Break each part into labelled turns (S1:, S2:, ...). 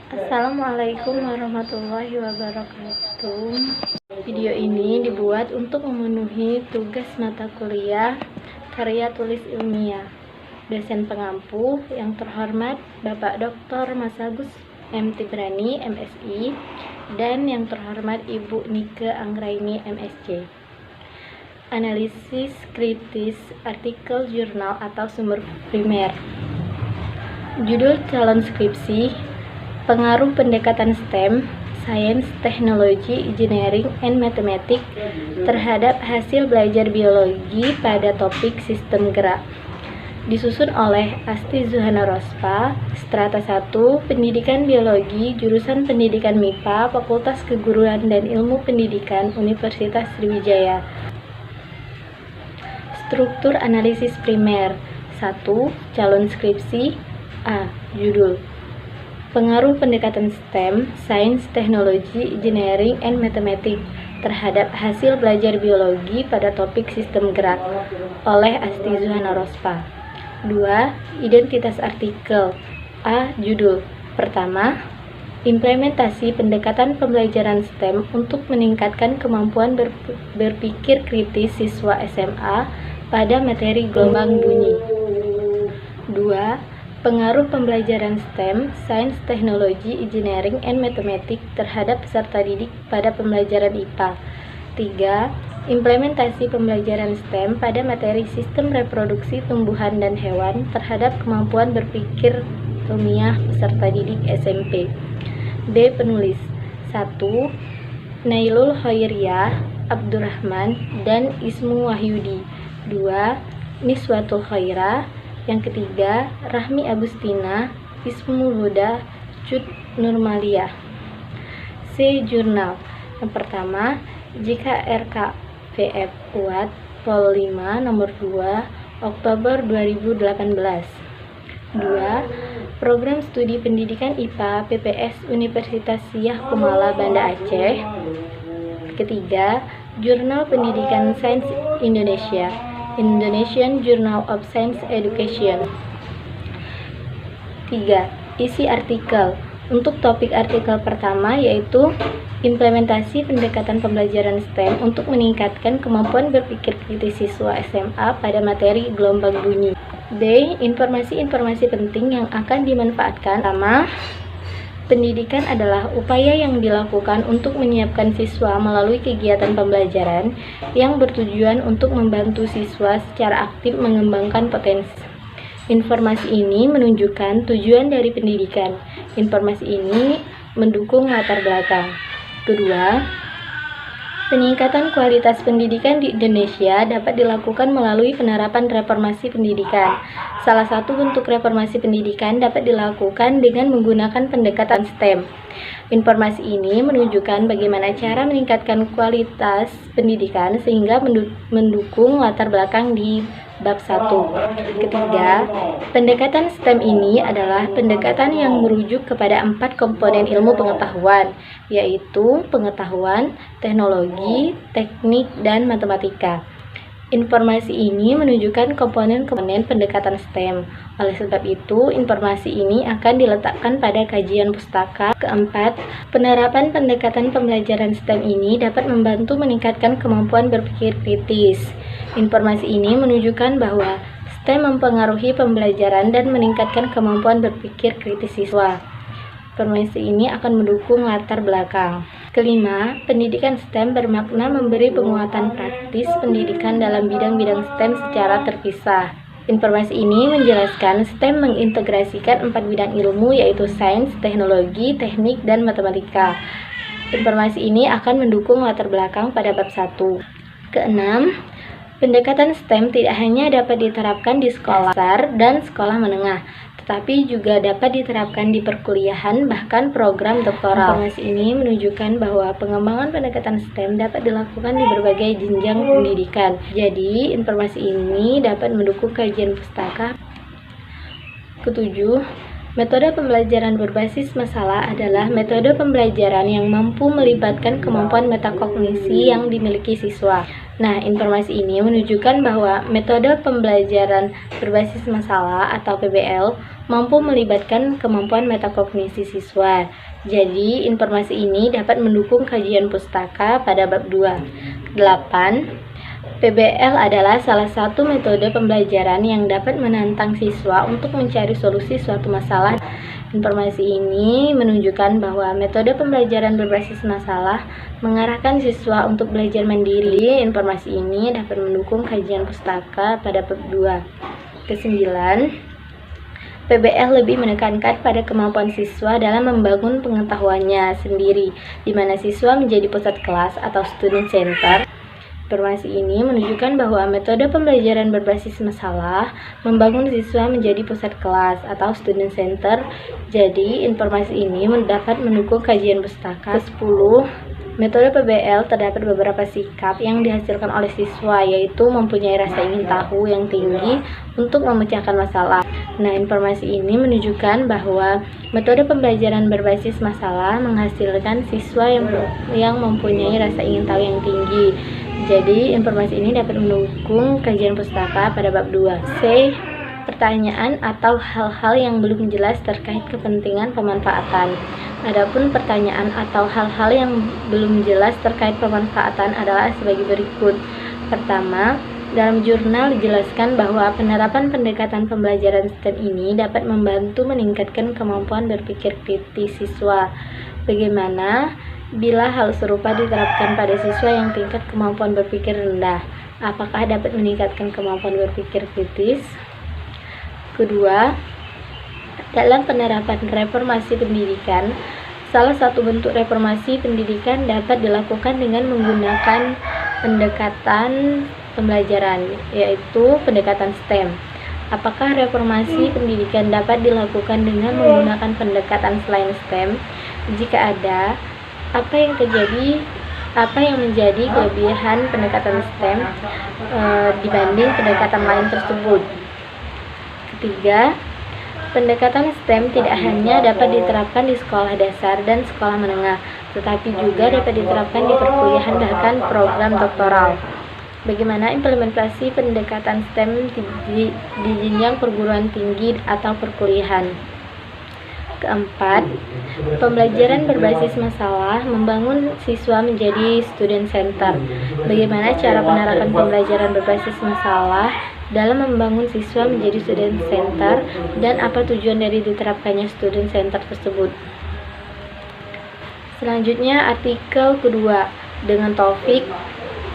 S1: Assalamualaikum warahmatullahi wabarakatuh. Video ini dibuat untuk memenuhi tugas mata kuliah karya tulis ilmiah. Dosen pengampu yang terhormat Bapak Dr. Mas Agus M. Tibrani, MSI, dan yang terhormat Ibu Nike Anggraini, MSc. Analisis kritis artikel jurnal atau sumber primer. Judul calon skripsi: Pengaruh pendekatan STEM, Science, Technology, Engineering, and Mathematics terhadap hasil belajar biologi pada topik sistem gerak. Disusun oleh Asti Zuhana Rospa, Strata 1, Pendidikan Biologi, Jurusan Pendidikan MIPA, Fakultas Keguruan dan Ilmu Pendidikan, Universitas Sriwijaya. Struktur analisis primer. 1. Calon skripsi. A. Judul: Pengaruh pendekatan STEM, Science, Technology, Engineering, and Mathematics terhadap hasil belajar biologi pada topik sistem gerak oleh Asti Zuhana Rospa. 2. Identitas artikel. A. Judul: Pertama, implementasi pendekatan pembelajaran STEM untuk meningkatkan kemampuan berpikir kritis siswa SMA pada materi gelombang bunyi. 2. Pengaruh pembelajaran STEM, Science, Technology, Engineering, and Mathematics terhadap peserta didik pada pembelajaran IPA. 3. Implementasi pembelajaran STEM pada materi sistem reproduksi tumbuhan dan hewan terhadap kemampuan berpikir ilmiah peserta didik SMP. B. Penulis. 1. Nailul Khairiyah Abdurrahman dan Ismu Wahyudi. 2. Niswatul Khairah. Yang ketiga, Rahmi Agustina, Ismul Huda, Cut Nurmaliyah. C. Jurnal. Yang pertama, JKRKVF UAD Pol 5 nomor 2 Oktober 2018. 2. Program Studi Pendidikan IPA PPS Universitas Siah Kumala Banda Aceh. Ketiga, Jurnal Pendidikan Sains Indonesia, Indonesian Journal of Science Education. 3. Isi artikel. Untuk topik artikel pertama yaitu implementasi pendekatan pembelajaran STEM untuk meningkatkan kemampuan berpikir kritis siswa SMA pada materi gelombang bunyi. B. Informasi-informasi penting yang akan dimanfaatkan. Pertama, pendidikan adalah upaya yang dilakukan untuk menyiapkan siswa melalui kegiatan pembelajaran yang bertujuan untuk membantu siswa secara aktif mengembangkan potensi. Informasi ini menunjukkan tujuan dari pendidikan. Informasi ini mendukung latar belakang. Kedua, peningkatan kualitas pendidikan di Indonesia dapat dilakukan melalui penerapan reformasi pendidikan. Salah satu bentuk reformasi pendidikan dapat dilakukan dengan menggunakan pendekatan STEM. Informasi ini menunjukkan bagaimana cara meningkatkan kualitas pendidikan sehingga mendukung latar belakang di bab 1. Ketiga, pendekatan STEM ini adalah pendekatan yang merujuk kepada 4 komponen ilmu pengetahuan, yaitu pengetahuan, teknologi, teknik, dan matematika. Informasi ini menunjukkan komponen-komponen pendekatan STEM. Oleh sebab itu, informasi ini akan diletakkan pada kajian pustaka. Keempat, penerapan pendekatan pembelajaran STEM ini dapat membantu meningkatkan kemampuan berpikir kritis. Informasi ini menunjukkan bahwa STEM mempengaruhi pembelajaran dan meningkatkan kemampuan berpikir kritis siswa. Informasi ini akan mendukung latar belakang. Kelima, pendidikan STEM bermakna memberi penguatan praktis pendidikan dalam bidang-bidang STEM secara terpisah. Informasi ini menjelaskan STEM mengintegrasikan 4 bidang ilmu yaitu sains, teknologi, teknik, dan matematika. Informasi ini akan mendukung latar belakang pada bab 1. Keenam, pendekatan STEM tidak hanya dapat diterapkan di sekolah dasar dan sekolah menengah, tetapi juga dapat diterapkan di perkuliahan bahkan program doktoral. Informasi ini menunjukkan bahwa pengembangan pendekatan STEM dapat dilakukan di berbagai jenjang pendidikan. Jadi, informasi ini dapat mendukung kajian pustaka. Ketujuh, metode pembelajaran berbasis masalah adalah metode pembelajaran yang mampu melibatkan kemampuan metakognisi yang dimiliki siswa. Nah, informasi ini menunjukkan bahwa metode pembelajaran berbasis masalah atau PBL mampu melibatkan kemampuan metakognisi siswa. Jadi, informasi ini dapat mendukung kajian pustaka pada bab 2. 8. PBL adalah salah satu metode pembelajaran yang dapat menantang siswa untuk mencari solusi suatu masalah. Informasi ini menunjukkan bahwa metode pembelajaran berbasis masalah mengarahkan siswa untuk belajar mandiri. Informasi ini dapat mendukung kajian pustaka pada bab 2. 9. PBL lebih menekankan pada kemampuan siswa dalam membangun pengetahuannya sendiri, di mana siswa menjadi pusat kelas atau student center. Informasi ini menunjukkan bahwa metode pembelajaran berbasis masalah membangun siswa menjadi pusat kelas atau student center. Jadi, informasi ini dapat mendukung kajian pustaka. 10. Metode PBL terdapat beberapa sikap yang dihasilkan oleh siswa, yaitu mempunyai rasa ingin tahu yang tinggi untuk memecahkan masalah. Nah, informasi ini menunjukkan bahwa metode pembelajaran berbasis masalah menghasilkan siswa yang mempunyai rasa ingin tahu yang tinggi. Jadi, informasi ini dapat mendukung kajian pustaka pada bab 2. C. Pertanyaan atau hal-hal yang belum jelas terkait kepentingan pemanfaatan. Adapun pertanyaan atau hal-hal yang belum jelas terkait pemanfaatan adalah sebagai berikut. Pertama, dalam jurnal dijelaskan bahwa penerapan pendekatan pembelajaran STEM ini dapat membantu meningkatkan kemampuan berpikir kritis siswa. Bagaimana bila hal serupa diterapkan pada siswa yang tingkat kemampuan berpikir rendah? Apakah dapat meningkatkan kemampuan berpikir kritis? Kedua, dalam penerapan reformasi pendidikan, salah satu bentuk reformasi pendidikan dapat dilakukan dengan menggunakan pendekatan pembelajaran, yaitu pendekatan STEM. Apakah reformasi pendidikan dapat dilakukan dengan menggunakan pendekatan selain STEM? Jika ada, apa yang menjadi kelebihan pendekatan STEM dibanding pendekatan lain tersebut? Ketiga, pendekatan STEM tidak hanya dapat diterapkan di sekolah dasar dan sekolah menengah, tetapi juga dapat diterapkan di perkuliahan bahkan program doktoral. Bagaimana implementasi pendekatan STEM di jenjang perguruan tinggi atau perkuliahan? Keempat, pembelajaran berbasis masalah membangun siswa menjadi student center. Bagaimana cara penerapan pembelajaran berbasis masalah dalam membangun siswa menjadi student center dan apa tujuan dari diterapkannya student center tersebut? Selanjutnya, artikel kedua dengan topik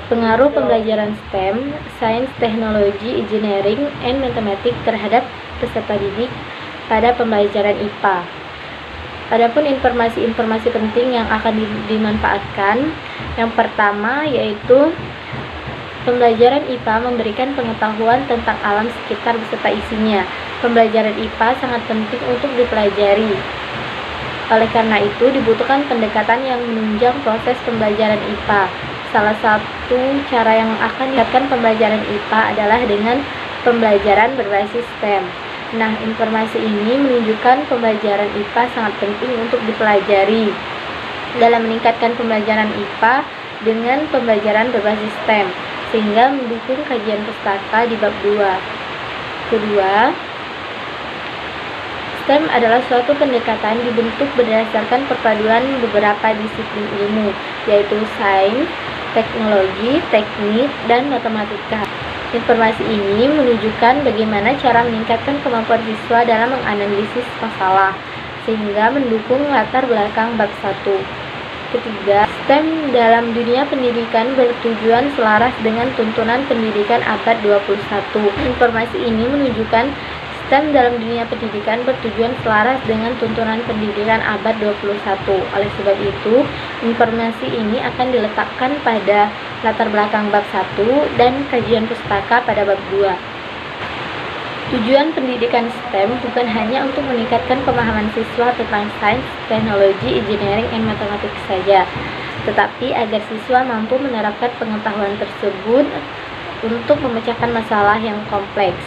S1: pengaruh pembelajaran STEM, Sains, Teknologi, Engineering, and Mathematics terhadap peserta didik pada pembelajaran IPA. Adapun informasi-informasi penting yang akan dimanfaatkan, yang pertama yaitu pembelajaran IPA memberikan pengetahuan tentang alam sekitar beserta isinya. Pembelajaran IPA sangat penting untuk dipelajari. Oleh karena itu, dibutuhkan pendekatan yang menunjang proses pembelajaran IPA. Salah satu cara yang akan dilakukan pembelajaran IPA adalah dengan pembelajaran berbasis STEM. Nah, informasi ini menunjukkan pembelajaran IPA sangat penting untuk dipelajari dalam meningkatkan pembelajaran IPA dengan pembelajaran berbasis STEM, sehingga mendukung kajian pustaka di bab 2. Kedua, STEM adalah suatu pendekatan dibentuk berdasarkan perpaduan beberapa disiplin ilmu, yaitu sains, teknologi, teknik, dan matematika. Informasi ini menunjukkan bagaimana cara meningkatkan kemampuan siswa dalam menganalisis masalah, sehingga mendukung latar belakang bab 1. Ketiga, STEM dalam dunia pendidikan bertujuan selaras dengan tuntunan pendidikan abad 21. Informasi ini menunjukkan STEM dalam dunia pendidikan bertujuan selaras dengan tuntunan pendidikan abad 21. Oleh sebab itu, informasi ini akan diletakkan pada latar belakang bab 1 dan kajian pustaka pada bab 2. Tujuan pendidikan STEM bukan hanya untuk meningkatkan pemahaman siswa tentang sains, teknologi, engineering, dan matematika saja, tetapi agar siswa mampu menerapkan pengetahuan tersebut untuk memecahkan masalah yang kompleks.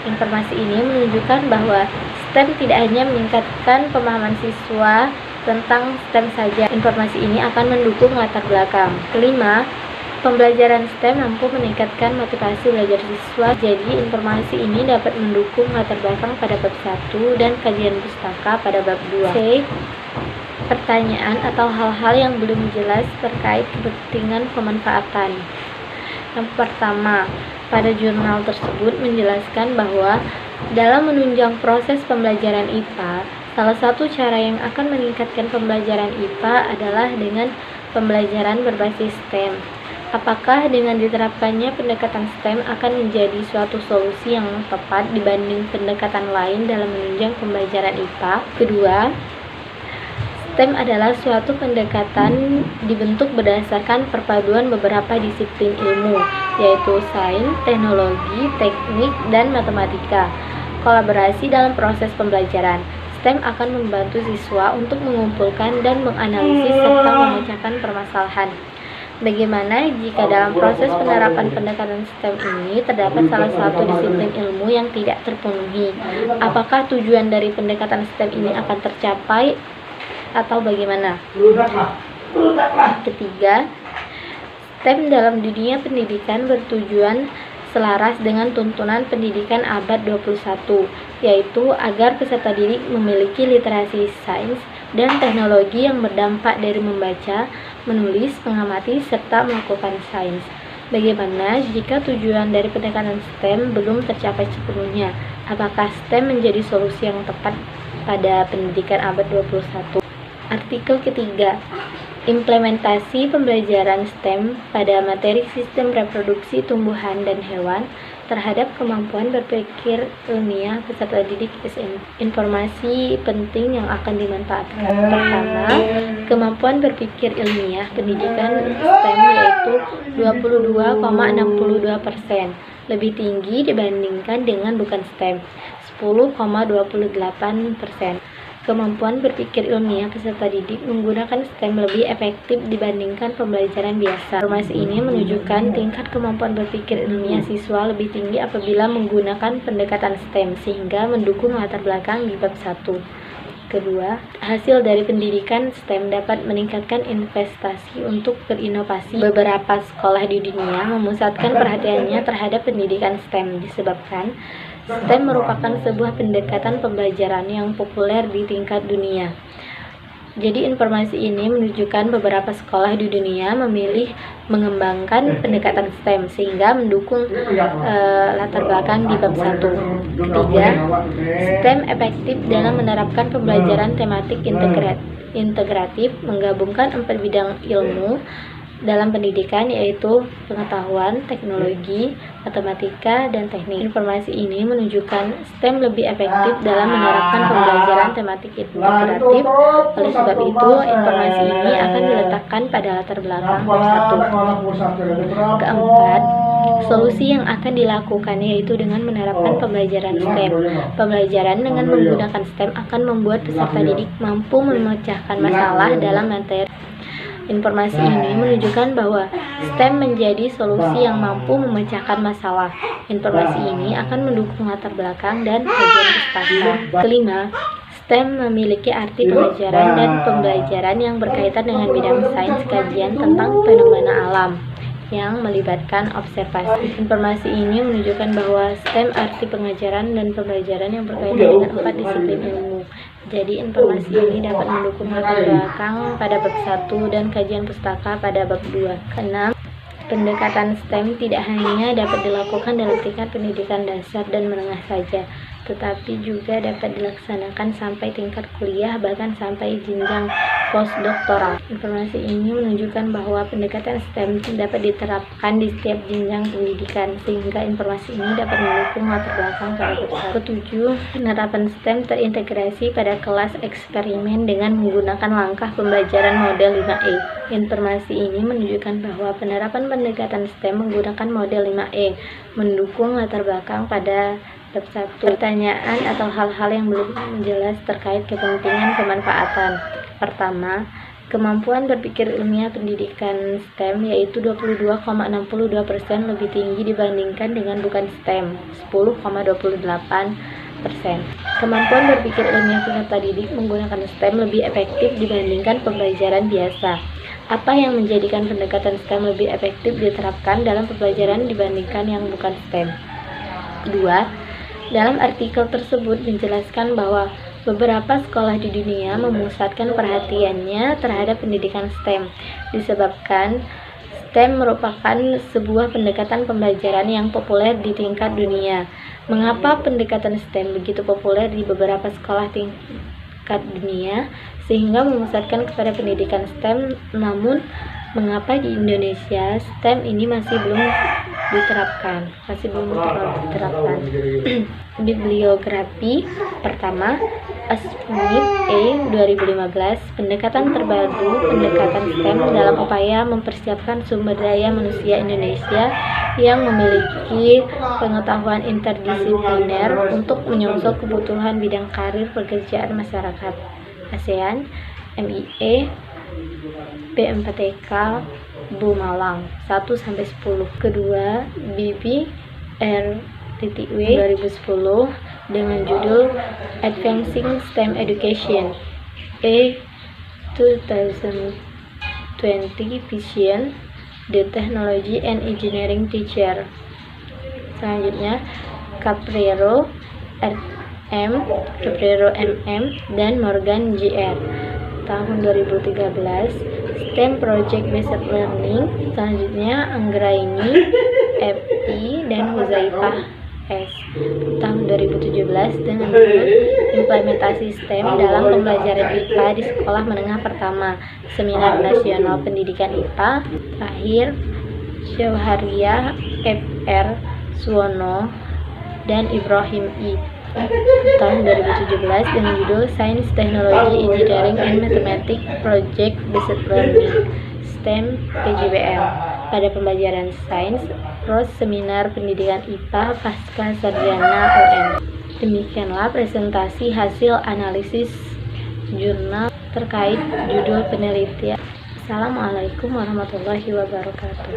S1: Informasi ini menunjukkan bahwa STEM tidak hanya meningkatkan pemahaman siswa tentang STEM saja. Informasi ini akan mendukung latar belakang. Kelima, Pembelajaran STEM mampu meningkatkan motivasi belajar siswa, jadi informasi ini dapat mendukung latar belakang pada bab 1 dan kajian pustaka pada bab 2. C. Pertanyaan atau hal-hal yang belum jelas terkait kepentingan pemanfaatan. Yang pertama, pada jurnal tersebut menjelaskan bahwa dalam menunjang proses pembelajaran IPA, salah satu cara yang akan meningkatkan pembelajaran IPA adalah dengan pembelajaran berbasis STEM. Apakah dengan diterapkannya pendekatan STEM akan menjadi suatu solusi yang tepat dibanding pendekatan lain dalam menunjang pembelajaran IPA? Kedua, STEM adalah suatu pendekatan dibentuk berdasarkan perpaduan beberapa disiplin ilmu, yaitu sains, teknologi, teknik, dan matematika. Kolaborasi dalam proses pembelajaran. STEM akan membantu siswa untuk mengumpulkan dan menganalisis serta memecahkan permasalahan. Bagaimana jika dalam proses penerapan pendekatan STEM ini terdapat salah satu disiplin ilmu yang tidak terpenuhi? Apakah tujuan dari pendekatan STEM ini akan tercapai atau bagaimana? Ketiga, STEM dalam dunia pendidikan bertujuan selaras dengan tuntunan pendidikan abad 21, yaitu agar peserta didik memiliki literasi sains dan teknologi yang berdampak dari membaca, menulis, mengamati, serta melakukan sains. Bagaimana jika tujuan dari pendekatan STEM belum tercapai sepenuhnya? Apakah STEM menjadi solusi yang tepat pada pendidikan abad 21? Artikel ketiga, implementasi pembelajaran STEM pada materi sistem reproduksi tumbuhan dan hewan terhadap kemampuan berpikir ilmiah peserta didik SMP. Informasi penting yang akan dimanfaatkan. Pertama, kemampuan berpikir ilmiah pendidikan STEM yaitu 22,62%, lebih tinggi dibandingkan dengan bukan STEM, 10,28%. Kemampuan berpikir ilmiah peserta didik menggunakan STEM lebih efektif dibandingkan pembelajaran biasa. Informasi ini menunjukkan tingkat kemampuan berpikir ilmiah siswa lebih tinggi apabila menggunakan pendekatan STEM, sehingga mendukung latar belakang di bab 1. Kedua, hasil dari pendidikan STEM dapat meningkatkan investasi untuk berinovasi. Beberapa sekolah di dunia memusatkan perhatiannya terhadap pendidikan STEM disebabkan STEM merupakan sebuah pendekatan pembelajaran yang populer di tingkat dunia. Jadi informasi ini menunjukkan beberapa sekolah di dunia memilih mengembangkan pendekatan STEM sehingga mendukung latar belakang di bab 1. Ketiga, STEM efektif dalam menerapkan pembelajaran tematik integratif menggabungkan 4 bidang ilmu dalam pendidikan, yaitu pengetahuan, teknologi, matematika, dan teknik. Informasi ini menunjukkan STEM lebih efektif dalam menerapkan pembelajaran tematik integratif. Oleh sebab itu, informasi ini akan diletakkan pada latar belakang bab 1. Keempat, solusi yang akan dilakukan yaitu dengan menerapkan pembelajaran STEM. Pembelajaran dengan menggunakan STEM akan membuat peserta didik mampu memecahkan masalah dalam materi. Informasi ini menunjukkan bahwa STEM menjadi solusi yang mampu memecahkan masalah. Informasi ini akan mendukung latar belakang dan kajian pustaka. Kelima, STEM memiliki arti pengajaran dan pembelajaran yang berkaitan dengan bidang sains kajian tentang fenomena alam yang melibatkan observasi. Informasi ini menunjukkan bahwa STEM arti pengajaran dan pembelajaran yang berkaitan dengan 4 disiplin ilmu. Jadi informasi ini dapat mendukung latar belakang pada bab 1 dan kajian pustaka pada bab 2. Keenam, pendekatan STEM tidak hanya dapat dilakukan dalam tingkat pendidikan dasar dan menengah saja, tetapi juga dapat dilaksanakan sampai tingkat kuliah, bahkan sampai jenjang postdoktoral. Informasi ini menunjukkan bahwa pendekatan STEM dapat diterapkan di setiap jenjang pendidikan, sehingga informasi ini dapat mendukung latar belakang pada bab 1. Ketujuh, penerapan STEM terintegrasi pada kelas eksperimen dengan menggunakan langkah pembelajaran model 5E. Informasi ini menunjukkan bahwa penerapan pendekatan STEM menggunakan model 5E mendukung latar belakang pada bab 1. Pertanyaan atau hal-hal yang belum jelas terkait kepentingan pemanfaatan. Pertama, kemampuan berpikir ilmiah pendidikan STEM yaitu 22,62% lebih tinggi dibandingkan dengan bukan STEM, 10,28%. Kemampuan berpikir ilmiah peserta didik menggunakan STEM lebih efektif dibandingkan pembelajaran biasa. Apa yang menjadikan pendekatan STEM lebih efektif diterapkan dalam pembelajaran dibandingkan yang bukan STEM? Kedua, dalam artikel tersebut menjelaskan bahwa beberapa sekolah di dunia memusatkan perhatiannya terhadap pendidikan STEM disebabkan STEM merupakan sebuah pendekatan pembelajaran yang populer di tingkat dunia. Mengapa pendekatan STEM begitu populer di beberapa sekolah tingkat dunia sehingga memusatkan kepada pendidikan STEM, namun mengapa di Indonesia STEM ini masih belum diterapkan? Bibliografi pertama, Smith A. 2015, pendekatan terbaru pendekatan STEM dalam upaya mempersiapkan sumber daya manusia Indonesia yang memiliki pengetahuan interdisipliner untuk menyongsong kebutuhan bidang karir pekerjaan masyarakat. ASEAN, MIE, B4TK, Bumalang 1-10. Kedua, BBR.W 2010 dengan judul Advancing STEM Education, A 2020 Vision, The Technology and Engineering Teacher. Selanjutnya, Caprero MM, dan Morgan Jr. tahun 2013, STEM Project Based Learning. Selanjutnya, Anggraini FI dan Huzaifah S. tahun 2017 dengan judul Implementasi STEM dalam Pembelajaran IPA di Sekolah Menengah Pertama, Seminar Nasional Pendidikan IPA. Terakhir, Syauhariyah FR Suwono dan Ibrahim I. tahun 2017 dengan judul Science, Technology, Engineering, and Mathematics Project Based Learning STEM PJBL pada pembelajaran sains Pros Seminar Pendidikan IPA Pasca Sarjana UM. Demikianlah presentasi hasil analisis jurnal terkait judul penelitian. Assalamualaikum warahmatullahi wabarakatuh.